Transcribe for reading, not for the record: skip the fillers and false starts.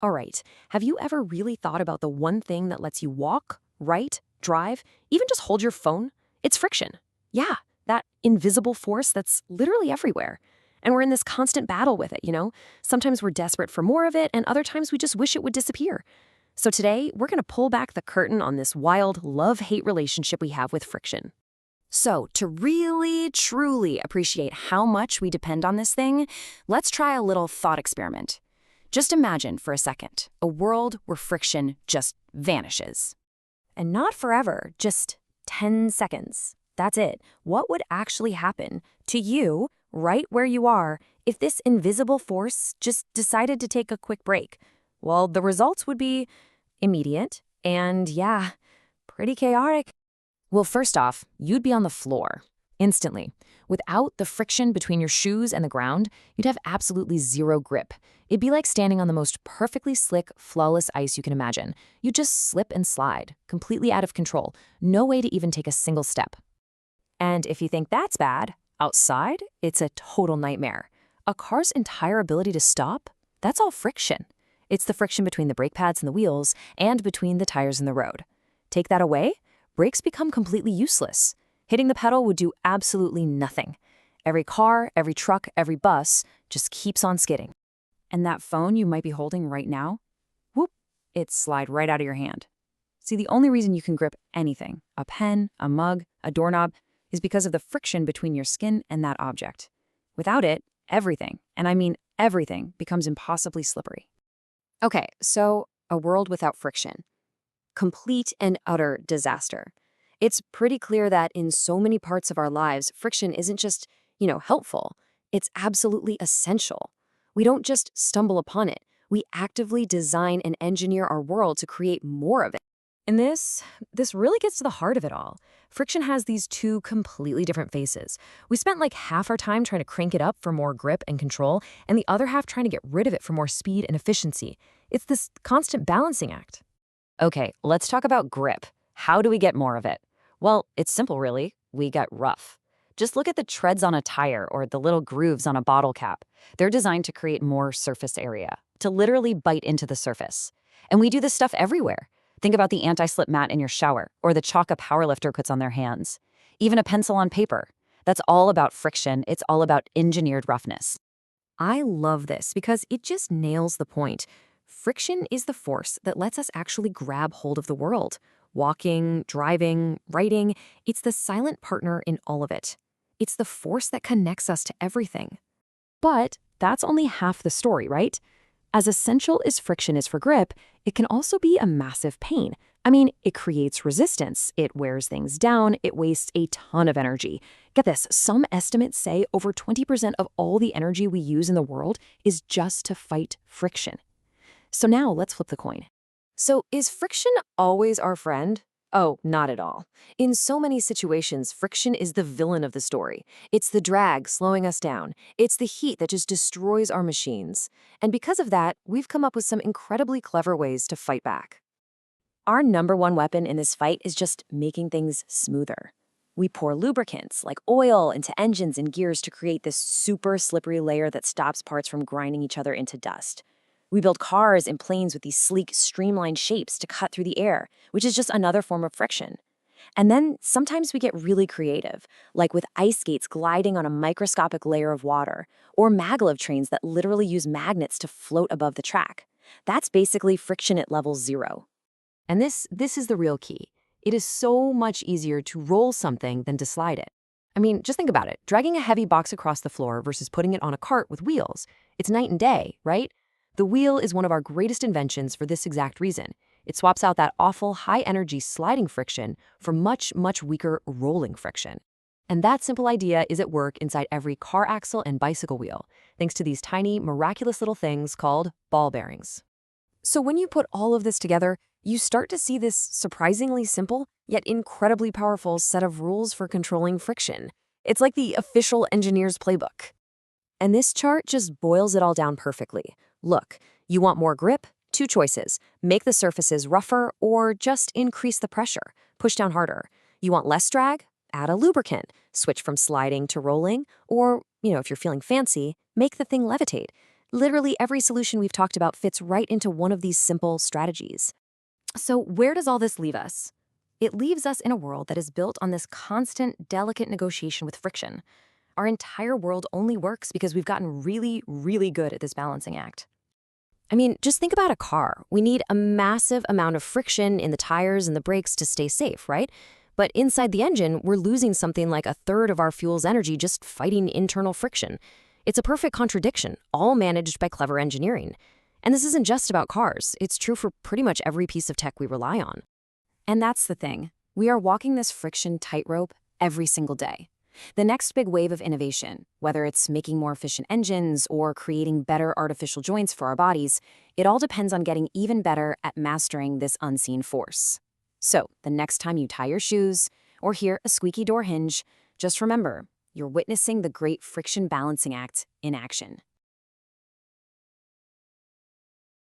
All right, have you ever really thought about the one thing that lets you walk, write, drive, even just hold your phone? It's friction. Yeah, that invisible force that's literally everywhere. And we're in this constant battle with it. Sometimes we're desperate for more of it, and other times we just wish it would disappear. So today, we're going to pull back the curtain on this wild love-hate relationship we have with friction. So, to really, truly appreciate how much we depend on this thing, let's try a little thought experiment. Just imagine for a second a world where friction just vanishes. And not forever, just 10 seconds. That's it. What would actually happen to you, right where you are, if this invisible force just decided to take a quick break? Well, the results would be immediate and, yeah, pretty chaotic. Well, first off, you'd be on the floor instantly. Without the friction between your shoes and the ground, you'd have absolutely zero grip. It'd be like standing on the most perfectly slick, flawless ice you can imagine. You just slip and slide, completely out of control, no way to even take a single step. And if you think that's bad, outside, it's a total nightmare. A car's entire ability to stop, that's all friction. It's the friction between the brake pads and the wheels and between the tires and the road. Take that away, brakes become completely useless. Hitting the pedal would do absolutely nothing. Every car, every truck, every bus just keeps on skidding. And that phone you might be holding right now, whoop, it slide right out of your hand. See, the only reason you can grip anything, a pen, a mug, a doorknob, is because of the friction between your skin and that object. Without it, everything, and I mean everything, becomes impossibly slippery. Okay, so a world without friction. Complete and utter disaster. It's pretty clear that in so many parts of our lives, friction isn't just, helpful. It's absolutely essential. We don't just stumble upon it. We actively design and engineer our world to create more of it. And this really gets to the heart of it all. Friction has these two completely different faces. We spent like half our time trying to crank it up for more grip and control, and the other half trying to get rid of it for more speed and efficiency. It's this constant balancing act. Okay, let's talk about grip. How do we get more of it? Well, it's simple, really. We get rough. Just look at the treads on a tire or the little grooves on a bottle cap. They're designed to create more surface area, to literally bite into the surface. And we do this stuff everywhere. Think about the anti-slip mat in your shower or the chalk a powerlifter puts on their hands. Even a pencil on paper. That's all about friction. It's all about engineered roughness. I love this because it just nails the point. Friction is the force that lets us actually grab hold of the world. Walking, driving, writing, it's the silent partner in all of it. It's the force that connects us to everything. But that's only half the story, right? As essential as friction is for grip, it can also be a massive pain. I mean, it creates resistance, it wears things down, it wastes a ton of energy. Get this, some estimates say over 20% of all the energy we use in the world is just to fight friction. So now let's flip the coin. So is friction always our friend? Oh, not at all. In so many situations, friction is the villain of the story. It's the drag slowing us down. It's the heat that just destroys our machines. And because of that, we've come up with some incredibly clever ways to fight back. Our number one weapon in this fight is just making things smoother. We pour lubricants like oil into engines and gears to create this super slippery layer that stops parts from grinding each other into dust. We build cars and planes with these sleek, streamlined shapes to cut through the air, which is just another form of friction. And then sometimes we get really creative, like with ice skates gliding on a microscopic layer of water, or maglev trains that literally use magnets to float above the track. That's basically friction at level 0. And this is the real key. It is so much easier to roll something than to slide it. I mean, just think about it. Dragging a heavy box across the floor versus putting it on a cart with wheels. It's night and day, right? The wheel is one of our greatest inventions for this exact reason. It swaps out that awful high-energy sliding friction for much, much weaker rolling friction. And that simple idea is at work inside every car axle and bicycle wheel, thanks to these tiny, miraculous little things called ball bearings. So when you put all of this together, you start to see this surprisingly simple, yet incredibly powerful set of rules for controlling friction. It's like the official engineer's playbook. And this chart just boils it all down perfectly. Look, you want more grip? 2 choices. Make the surfaces rougher or just increase the pressure. Push down harder. You want less drag? Add a lubricant. Switch from sliding to rolling. Or, if you're feeling fancy, make the thing levitate. Literally every solution we've talked about fits right into one of these simple strategies. So, where does all this leave us? It leaves us in a world that is built on this constant, delicate negotiation with friction. Our entire world only works because we've gotten really, really good at this balancing act. I mean, just think about a car. We need a massive amount of friction in the tires and the brakes to stay safe, right? But inside the engine, we're losing something like a third of our fuel's energy just fighting internal friction. It's a perfect contradiction, all managed by clever engineering. And this isn't just about cars, it's true for pretty much every piece of tech we rely on. And that's the thing. We are walking this friction tightrope every single day. The next big wave of innovation, whether it's making more efficient engines or creating better artificial joints for our bodies, it all depends on getting even better at mastering this unseen force. So, the next time you tie your shoes or hear a squeaky door hinge, just remember, you're witnessing the great friction balancing act in action.